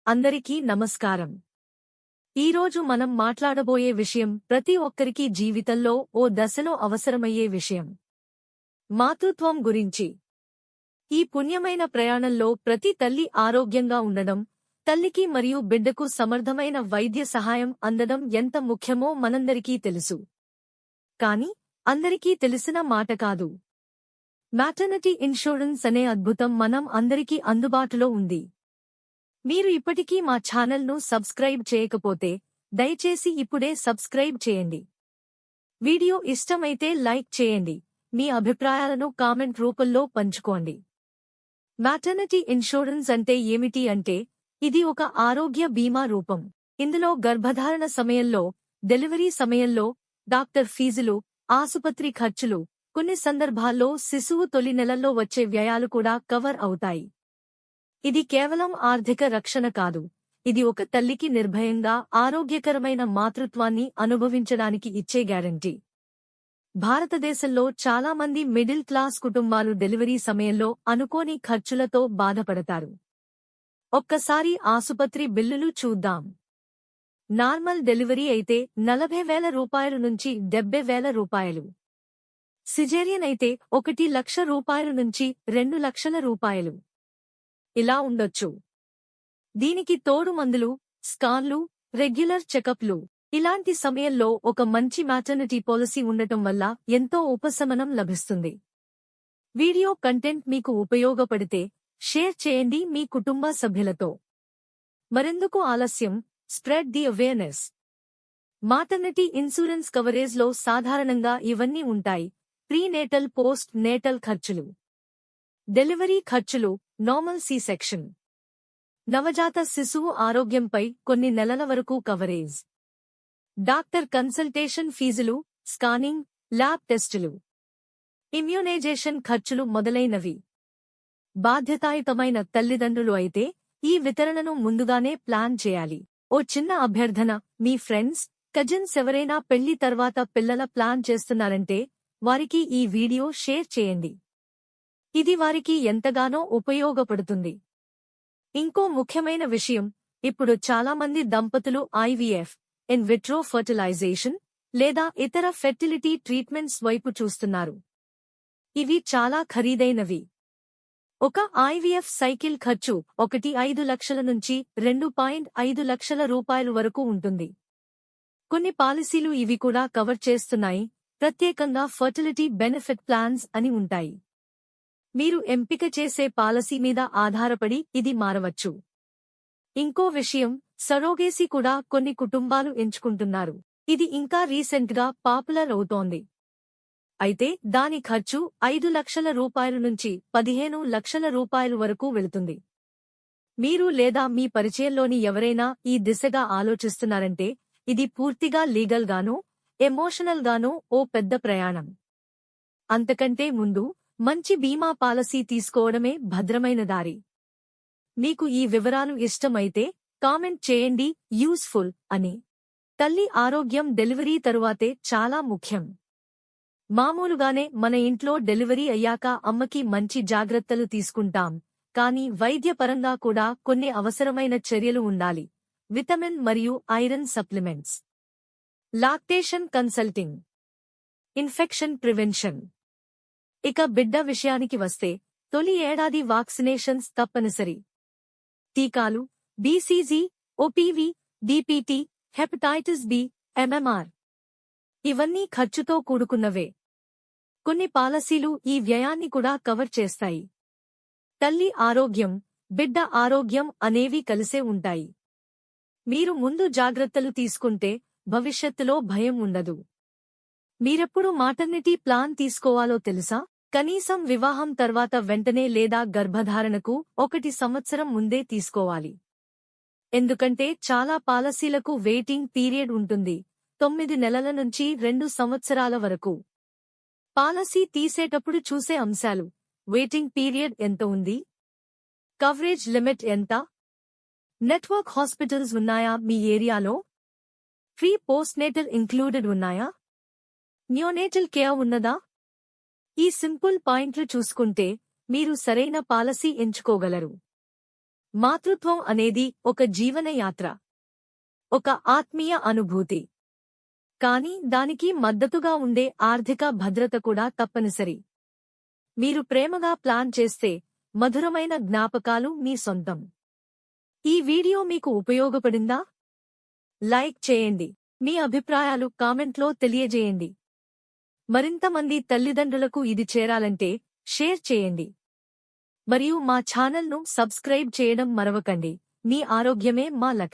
అందరికీ నమస్కారం. ఈరోజు మనం మాట్లాడబోయే విషయం ప్రతి ఒక్కరికి జీవితంలో ఓ దశలో అవసరమయ్యే విషయం. మాతృత్వం గురించి. ఈ పుణ్యమైన ప్రయాణంలో ప్రతి తల్లి ఆరోగ్యంగా ఉండడం, తల్లికి మరియు బిడ్డకు సమర్థమైన వైద్య సహాయం అందడం ఎంత ముఖ్యమో మనందరికీ తెలుసు. కాని అందరికీ తెలిసిన మాట కాదు. మ్యాటర్నిటీ ఇన్షూరెన్స్ అనే అద్భుతం మనం అందరికీ అందుబాటులో ఉంది. మీరు ఇప్పటికీ మా ఛానల్ను సబ్స్క్రైబ్ చేయకపోతే దయచేసి ఇప్పుడే సబ్స్క్రైబ్ చేయండి. వీడియో ఇష్టమైతే లైక్ చేయండి. మీ అభిప్రాయాలను కామెంట్ రూపంలో పంచుకోండి. మ్యాటర్నిటీ ఇన్షూరెన్స్ అంటే ఏమిటి అంటే, ఇది ఒక ఆరోగ్య బీమా రూపం. ఇందులో గర్భధారణ సమయంలో, డెలివరీ సమయంలో, డాక్టర్ ఫీజులు, ఆసుపత్రి ఖర్చులు, కొన్ని సందర్భాల్లో శిశువు తొలి నెలల్లో వచ్చే వ్యయాలు కూడా కవర్ అవుతాయి. ఇది కేవలం ఆర్థిక రక్షణ కాదు, ఇది ఒక తల్లికి నిర్భయంగా ఆరోగ్యకరమైన మాతృత్వాన్ని అనుభవించడానికి ఇచ్చే గ్యారంటీ. భారతదేశంలో చాలా మంది మిడిల్ క్లాస్ కుటుంబాలు డెలివరీ సమయంలో అనుకోని ఖర్చులతో బాధపడతారు. ఒక్కసారి ఆసుపత్రి బిల్లులు చూద్దాం. నార్మల్ డెలివరీ అయితే 40,000 రూపాయలు నుంచి 70,000 రూపాయలు. సిజేరియన్ అయితే 1,00,000 రూపాయలు నుంచి 2,00,000 రూపాయలు. ఇలా ఉండొచ్చు. దీనికి తోడు మందులు, స్కాన్లు, రెగ్యులర్ చెకప్లు. ఇలాంటి సమయంలో ఒక మంచి మ్యాటర్నిటీ పాలసీ ఉండటం వల్ల ఎంతో ఉపశమనం లభిస్తుంది. వీడియో కంటెంట్ మీకు ఉపయోగపడితే షేర్ చేయండి మీ కుటుంబ సభ్యులతో. మరెందుకు ఆలస్యం, spread the awareness. Maternity insurance కవరేజ్లో సాధారణంగా ఇవన్నీ ఉంటాయి: ప్రీనేటల్, పోస్ట్ నేటల్ ఖర్చులు, డెలివరీ ఖర్చులు, నార్మల్ సి సెక్షన్, నవజాత శిశువు ఆరోగ్యంపై కొన్ని నెలల వరకు కవరేజ్, డాక్టర్ కన్సల్టేషన్ ఫీజులు, స్కానింగ్, ల్యాబ్ టెస్టులు, ఇమ్యూనైజేషన్ ఖర్చులు మొదలైనవి. బాధ్యతాయుతమైన తల్లిదండ్రులు అయితే ఈ వితరణను ముందుగానే ప్లాన్ చేయాలి. ఓ చిన్న అభ్యర్థన: మీ ఫ్రెండ్స్, కజిన్స్ ఎవరైనా పెళ్లి తర్వాత పిల్లల ప్లాన్ చేస్తున్నారంటే వారికి ఈ వీడియో షేర్ చేయండి. ఇది వారికి ఎంతగానో ఉపయోగపడుతుంది. ఇంకో ముఖ్యమైన విషయం, ఇప్పుడు చాలామంది దంపతులు ఐవీఎఫ్, ఇన్ విట్రో ఫర్టిలైజేషన్ లేదా ఇతర ఫెర్టిలిటీ ట్రీట్మెంట్స్ వైపు చూస్తున్నారు. ఇవి చాలా ఖరీదైనవి. ఒక ఐవీఎఫ్ సైకిల్ ఖర్చు 1.5 లక్షల నుంచి 2.5 లక్షల రూపాయలు వరకు ఉంటుంది. కొన్ని పాలసీలు ఇవి కూడా కవర్ చేస్తున్నాయి. ప్రత్యేకంగా ఫర్టిలిటీ బెనిఫిట్ ప్లాన్స్ అని ఉంటాయి. మీరు ఎంపిక చేసే పాలసీ మీద ఆధారపడి ఇది మారవచ్చు. ఇంకో విషయం, సరోగేసీ కూడా కొన్ని కుటుంబాలు ఎంచుకుంటున్నారు. ఇది ఇంకా రీసెంట్గా పాపులర్ అవుతోంది. అయితే దాని ఖర్చు 5 లక్షల రూపాయలు నుంచి 15 లక్షల రూపాయలు వరకు వెళుతుంది. మీరు లేదా మీ పరిచయంలోని ఎవరైనా ఈ దిశగా ఆలోచిస్తున్నారంటే ఇది పూర్తిగా లీగల్గానో, ఎమోషనల్గానో ఓ పెద్ద ప్రయాణం. అంతకంటే ముందు మంచి బీమా పాలసీ తీసుకోవడమే భద్రమైన దారి. మీకు ఈ వివరాలు ఇష్టమైతే కామెంట్ చేయండి యూస్ఫుల్ అని. తల్లి ఆరోగ్యం డెలివరీ తరువాతే చాలా ముఖ్యం. మామూలుగానే మన ఇంట్లో డెలివరీ అయ్యాక అమ్మకి మంచి జాగ్రత్తలు తీసుకుంటాం, కానీ వైద్యపరంగా కూడా కొన్ని అవసరమైన చర్యలు ఉండాలి. విటమిన్ మరియు iron supplements, lactation consulting, infection prevention. ఇక బిడ్డ విషయానికి వస్తే తొలి ఏడాది వాక్సినేషన్స్ తప్పనిసరి. టీకాలు, BCG, OPV, DPT, hepatitis B, MMR. ఇవన్నీ ఖర్చుతో కూడుకున్నవే. కొన్ని పాలసీలు ఈ వ్యయాన్ని కూడా కవర్ చేస్తాయి. తల్లి ఆరోగ్యం, బిడ్డ ఆరోగ్యం అనేవి కలిసే ఉంటాయి. మీరు ముందు జాగ్రత్తలు తీసుకుంటే భవిష్యత్తులో భయం ఉండదు. మీరెప్పుడు మాటర్నిటీ ప్లాన్ తీసుకోవాలో తెలుసా? కనీసం వివాహం తర్వాత వెంటనే లేదా గర్భధారణకు 1 సంవత్సరం ముందే తీసుకోవాలి. ఎందుకంటే చాలా పాలసీలకు వెయిటింగ్ పీరియడ్ ఉంటుంది, 9 నెలల నుంచి 2 సంవత్సరాల వరకు. పాలసీ తీసేటప్పుడు చూసే అంశాలు: వెయిటింగ్ పీరియడ్ ఎంత ఉంది, కవరేజ్ లిమిట్ ఎంత, నెట్వర్క్ హాస్పిటల్స్ ఉన్నాయా మీ ఏరియాలో, ప్రీ పోస్ట్నేటల్ ఇంక్లూడెడ్ ఉన్నాయా, నియోనేటల్ కేర్ ఉన్నదా. ఈ సింపుల్ పాయింట్లు చూసుకుంటే మీరు సరైన పాలసీ ఎంచుకోగలరు. మాతృత్వం అనేది ఒక జీవన యాత్ర, ఒక ఆత్మీయ అనుభూతి. కానీ దానికి మద్దతుగా ఉండే ఆర్థిక భద్రత కూడా తప్పనిసరి. మీరు ప్రేమగా ప్లాన్ చేస్తే మధురమైన జ్ఞాపకాలు మీ సొంతం. ఈ వీడియో మీకు ఉపయోగపడిందా? లైక్ చేయండి. మీ అభిప్రాయాలు కామెంట్లో తెలియజేయండి. మరింత మంది తల్లిదండ్రులకు ఇది చేరాలంటే షేర్ చేయండి. మరియు మా ఛానల్ను సబ్స్క్రైబ్ చేయడం మరవకండి. మీ ఆరోగ్యమే మా లక్ష్యం.